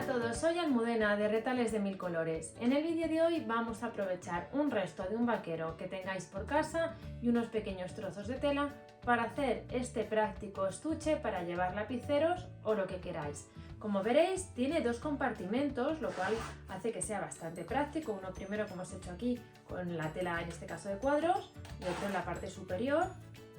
a todos, soy Almudena de Retales de Mil Colores. En el vídeo de hoy vamos a aprovechar un resto de un vaquero que tengáis por casa y unos pequeños trozos de tela para hacer este práctico estuche para llevar lapiceros o lo que queráis. Como veréis, tiene dos compartimentos, lo cual hace que sea bastante práctico. Uno primero, como hemos hecho aquí, con la tela en este caso de cuadros, y otro en la parte superior,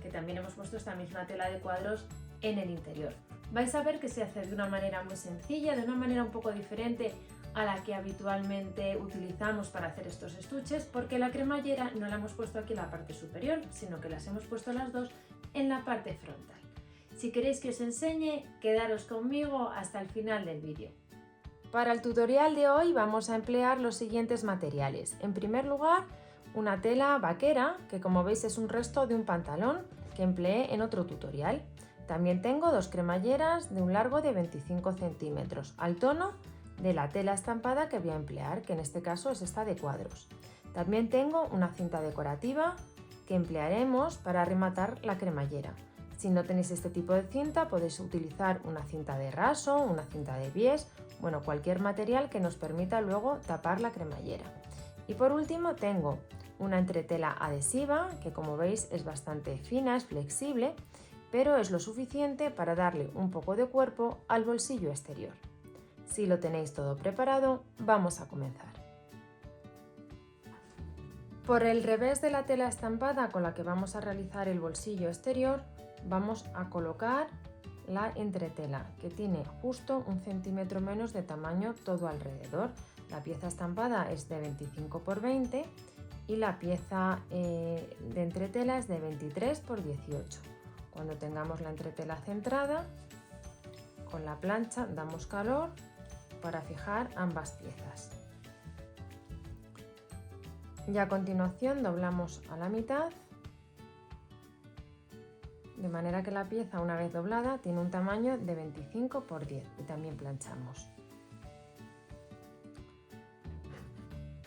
que también hemos puesto esta misma tela de cuadros en el interior. Vais a ver que se hace de una manera muy sencilla, de una manera un poco diferente a la que habitualmente utilizamos para hacer estos estuches, porque la cremallera no la hemos puesto aquí en la parte superior, sino que las hemos puesto las dos en la parte frontal. Si queréis que os enseñe, quedaros conmigo hasta el final del vídeo. Para el tutorial de hoy vamos a emplear los siguientes materiales. En primer lugar, una tela vaquera, que como veis es un resto de un pantalón que empleé en otro tutorial. También tengo dos cremalleras de un largo de 25 centímetros, al tono de la tela estampada que voy a emplear, que en este caso es esta de cuadros. También tengo una cinta decorativa que emplearemos para rematar la cremallera. Si no tenéis este tipo de cinta, podéis utilizar una cinta de raso, una cinta de bies, bueno, cualquier material que nos permita luego tapar la cremallera. Y por último tengo una entretela adhesiva, que como veis es bastante fina, es flexible, pero es lo suficiente para darle un poco de cuerpo al bolsillo exterior. Si lo tenéis todo preparado, vamos a comenzar. Por el revés de la tela estampada con la que vamos a realizar el bolsillo exterior, vamos a colocar la entretela, que tiene justo 1 centímetro menos de tamaño todo alrededor. La pieza estampada es de 25 x 20 y la pieza de entretela es de 23 x 18. Cuando tengamos la entretela centrada, con la plancha damos calor para fijar ambas piezas. Y a continuación doblamos a la mitad, de manera que la pieza, una vez doblada, tiene un tamaño de 25 x 10 y también planchamos.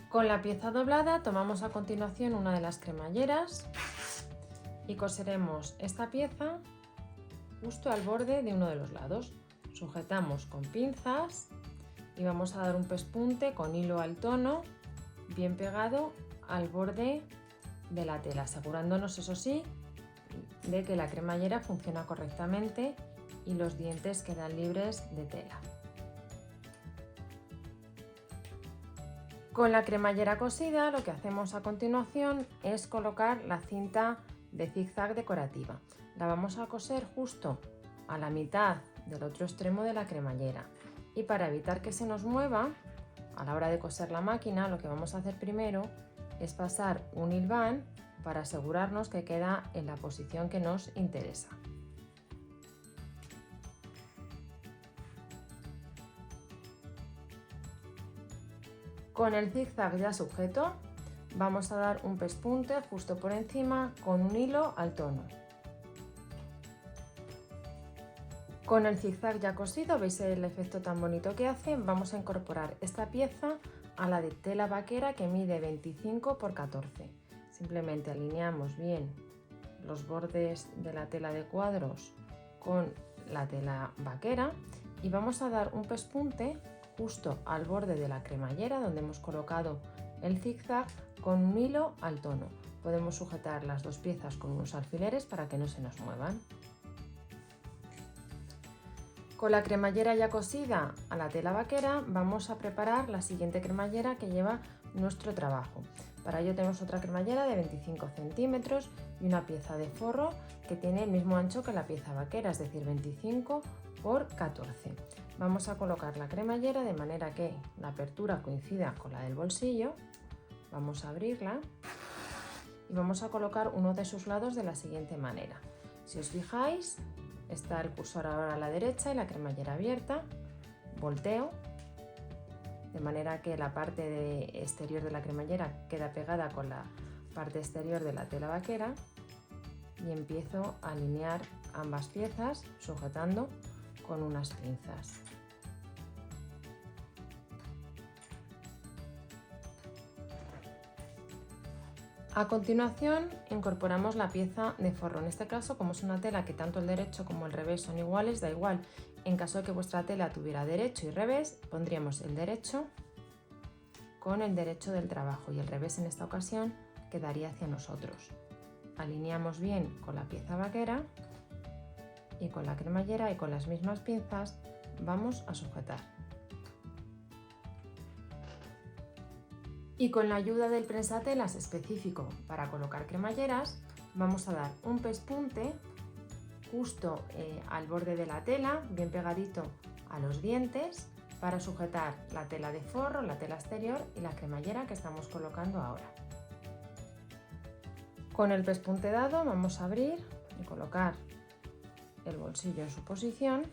Con la pieza doblada tomamos a continuación una de las cremalleras y coseremos esta pieza justo al borde de uno de los lados. Sujetamos con pinzas y vamos a dar un pespunte con hilo al tono bien pegado al borde de la tela, asegurándonos, eso sí, de que la cremallera funciona correctamente y los dientes quedan libres de tela. Con la cremallera cosida, lo que hacemos a continuación es colocar la cinta de zigzag decorativa. La vamos a coser justo a la mitad del otro extremo de la cremallera, y para evitar que se nos mueva a la hora de coser la máquina, lo que vamos a hacer primero es pasar un hilván para asegurarnos que queda en la posición que nos interesa. Con el zigzag ya sujeto, vamos a dar un pespunte justo por encima con un hilo al tono. Con el zigzag ya cosido, veis el efecto tan bonito que hace. Vamos a incorporar esta pieza a la de tela vaquera, que mide 25 x 14. Simplemente alineamos bien los bordes de la tela de cuadros con la tela vaquera y vamos a dar un pespunte justo al borde de la cremallera donde hemos colocado el zigzag con un hilo al tono. Podemos sujetar las dos piezas con unos alfileres para que no se nos muevan. Con la cremallera ya cosida a la tela vaquera, vamos a preparar la siguiente cremallera que lleva nuestro trabajo. Para ello tenemos otra cremallera de 25 centímetros y una pieza de forro que tiene el mismo ancho que la pieza vaquera, es decir, 25 x 14. Vamos a colocar la cremallera de manera que la apertura coincida con la del bolsillo. Vamos a abrirla y vamos a colocar uno de sus lados de la siguiente manera. Si os fijáis, está el cursor ahora a la derecha y la cremallera abierta. Volteo de manera que la parte exterior de la cremallera queda pegada con la parte exterior de la tela vaquera y empiezo a alinear ambas piezas sujetando con unas pinzas. A continuación incorporamos la pieza de forro. En este caso, como es una tela que tanto el derecho como el revés son iguales, da igual En caso de que vuestra tela tuviera derecho y revés, pondríamos el derecho con el derecho del trabajo y el revés en esta ocasión quedaría hacia nosotros. Alineamos bien con la pieza vaquera y con la cremallera y con las mismas pinzas vamos a sujetar. Y con la ayuda del prensatelas específico para colocar cremalleras, vamos a dar un pespunte justo al borde de la tela, bien pegadito a los dientes, para sujetar la tela de forro, la tela exterior y la cremallera que estamos colocando ahora. Con el pespunte dado vamos a abrir y colocar el bolsillo en su posición,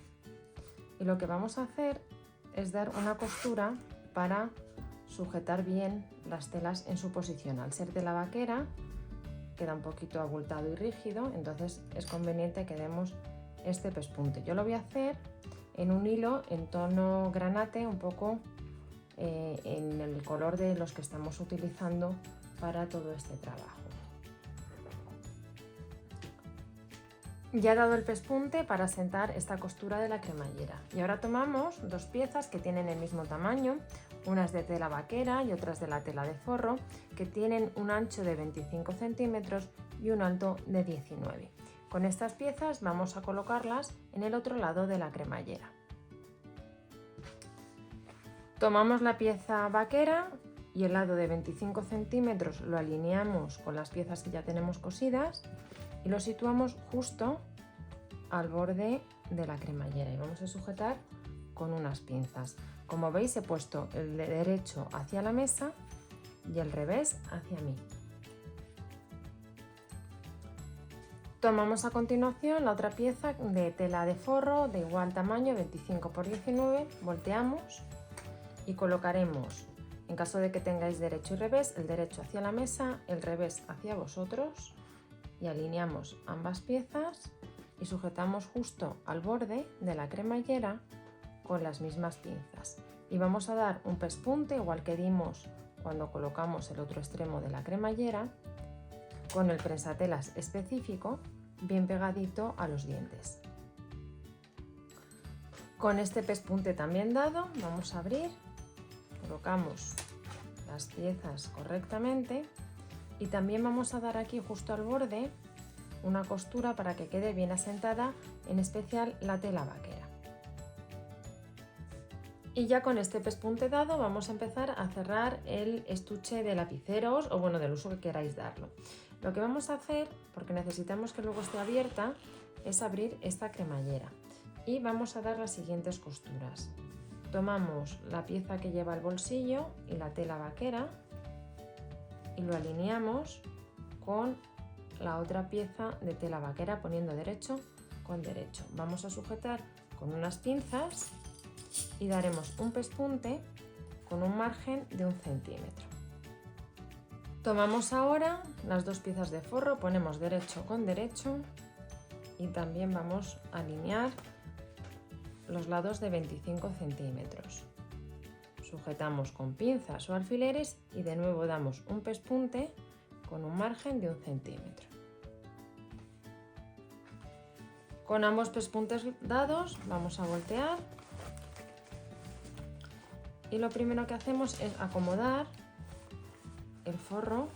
y lo que vamos a hacer es dar una costura para sujetar bien las telas en su posición. Al ser tela vaquera queda un poquito abultado y rígido, entonces es conveniente que demos este pespunte. Yo lo voy a hacer en un hilo en tono granate, un poco en el color de los que estamos utilizando para todo este trabajo. Ya he dado el pespunte para asentar esta costura de la cremallera, y ahora tomamos dos piezas que tienen el mismo tamaño, unas de tela vaquera y otras de la tela de forro, que tienen un ancho de 25 centímetros y un alto de 19. Con estas piezas vamos a colocarlas en el otro lado de la cremallera. Tomamos la pieza vaquera y el lado de 25 centímetros lo alineamos con las piezas que ya tenemos cosidas y lo situamos justo al borde de la cremallera y vamos a sujetar con unas pinzas. Como veis, he puesto el derecho hacia la mesa y el revés hacia mí. Tomamos a continuación la otra pieza de tela de forro de igual tamaño, 25 x 19, volteamos y colocaremos, en caso de que tengáis derecho y revés, el derecho hacia la mesa, el revés hacia vosotros, y alineamos ambas piezas y sujetamos justo al borde de la cremallera con las mismas pinzas, y vamos a dar un pespunte igual que dimos cuando colocamos el otro extremo de la cremallera con el prensatelas específico bien pegadito a los dientes. Con este pespunte también dado vamos a abrir, colocamos las piezas correctamente y también vamos a dar aquí justo al borde una costura para que quede bien asentada, en especial la tela vaquera. Y ya con este pespunte dado vamos a empezar a cerrar el estuche de lapiceros o bueno, del uso que queráis darlo. Lo que vamos a hacer, porque necesitamos que luego esté abierta, es abrir esta cremallera y vamos a dar las siguientes costuras. Tomamos la pieza que lleva el bolsillo y la tela vaquera y lo alineamos con la otra pieza de tela vaquera poniendo derecho con derecho. Vamos a sujetar con unas pinzas y daremos un pespunte con un margen de 1 centímetro. Tomamos ahora las dos piezas de forro, ponemos derecho con derecho y también vamos a alinear los lados de 25 centímetros. Sujetamos con pinzas o alfileres y de nuevo damos un pespunte con un margen de 1 centímetro. Con ambos pespuntes dados vamos a voltear y lo primero que hacemos es acomodar el forro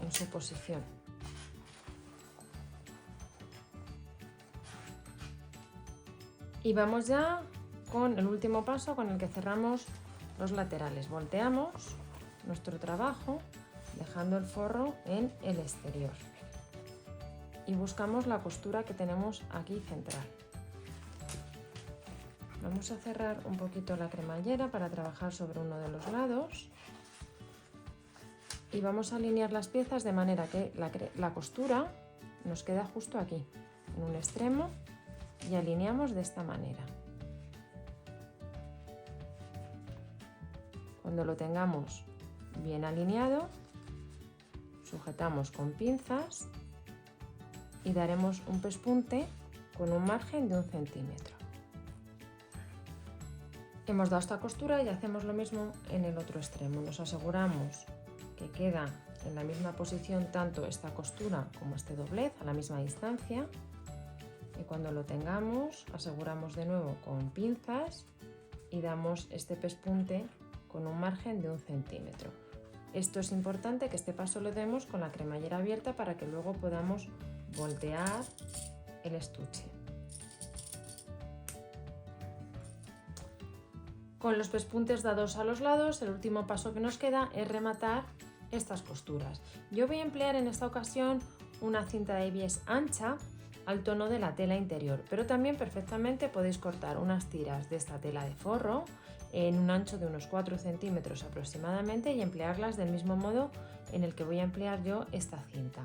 en su posición. Y vamos ya con el último paso con el que cerramos los laterales. Volteamos nuestro trabajo dejando el forro en el exterior y buscamos la costura que tenemos aquí central. Vamos a cerrar un poquito la cremallera para trabajar sobre uno de los lados y vamos a alinear las piezas de manera que la costura nos queda justo aquí, en un extremo, y alineamos de esta manera. Cuando lo tengamos bien alineado, sujetamos con pinzas y daremos un pespunte con un margen de 1 centímetro. Hemos dado esta costura y hacemos lo mismo en el otro extremo. Nos aseguramos que queda en la misma posición tanto esta costura como este doblez a la misma distancia Y cuando lo tengamos, aseguramos de nuevo con pinzas y damos este pespunte con un margen de 1 centímetro. Esto es importante que este paso lo demos con la cremallera abierta para que luego podamos voltear el estuche. Con los pespuntes dados a los lados, el último paso que nos queda es rematar estas costuras. Yo voy a emplear en esta ocasión una cinta de bies ancha al tono de la tela interior, pero también perfectamente podéis cortar unas tiras de esta tela de forro en un ancho de unos 4 centímetros aproximadamente y emplearlas del mismo modo en el que voy a emplear yo esta cinta.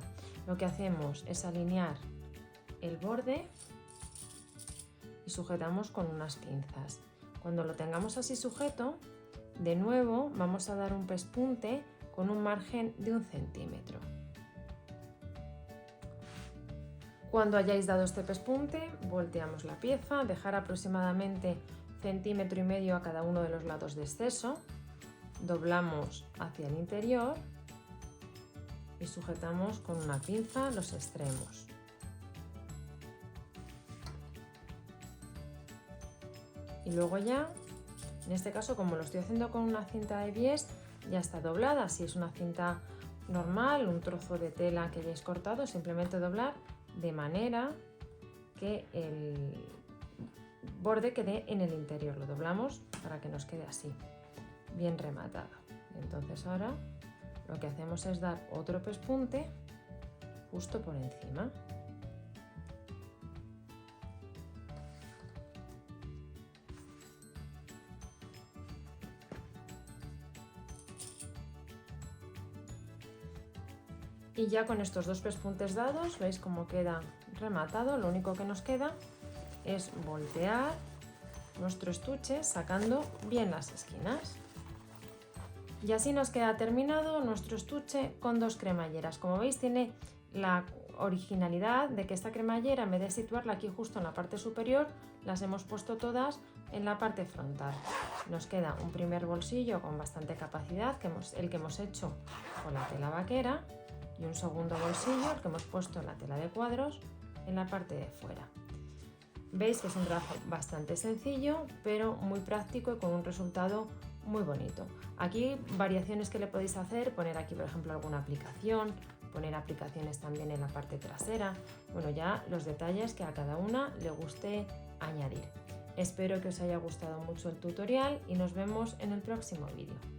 Lo que hacemos es alinear el borde y sujetamos con unas pinzas. Cuando lo tengamos así sujeto, de nuevo vamos a dar un pespunte con un margen de 1 centímetro. Cuando hayáis dado este pespunte, volteamos la pieza, dejar aproximadamente 1,5 centímetros a cada uno de los lados de exceso, doblamos hacia el interior y sujetamos con una pinza los extremos. Y luego ya, en este caso como lo estoy haciendo con una cinta de bies, ya está doblada. Si es una cinta normal, un trozo de tela que hayáis cortado, simplemente doblar de manera que el borde quede en el interior. Lo doblamos para que nos quede así, bien rematado. Entonces ahora lo que hacemos es dar otro pespunte justo por encima. Y ya con estos dos pespuntes dados, veis cómo queda rematado. Lo único que nos queda es voltear nuestro estuche sacando bien las esquinas. Y así nos queda terminado nuestro estuche con dos cremalleras. Como veis, tiene la originalidad de que esta cremallera, en vez de situarla aquí justo en la parte superior, las hemos puesto todas en la parte frontal. Nos queda un primer bolsillo con bastante capacidad, el que hemos hecho con la tela vaquera, y un segundo bolsillo, el que hemos puesto en la tela de cuadros, en la parte de fuera. Veis que es un trabajo bastante sencillo, pero muy práctico y con un resultado muy bonito. Aquí variaciones que le podéis hacer, poner aquí por ejemplo alguna aplicación, poner aplicaciones también en la parte trasera, bueno, ya los detalles que a cada una le guste añadir. Espero que os haya gustado mucho el tutorial y nos vemos en el próximo vídeo.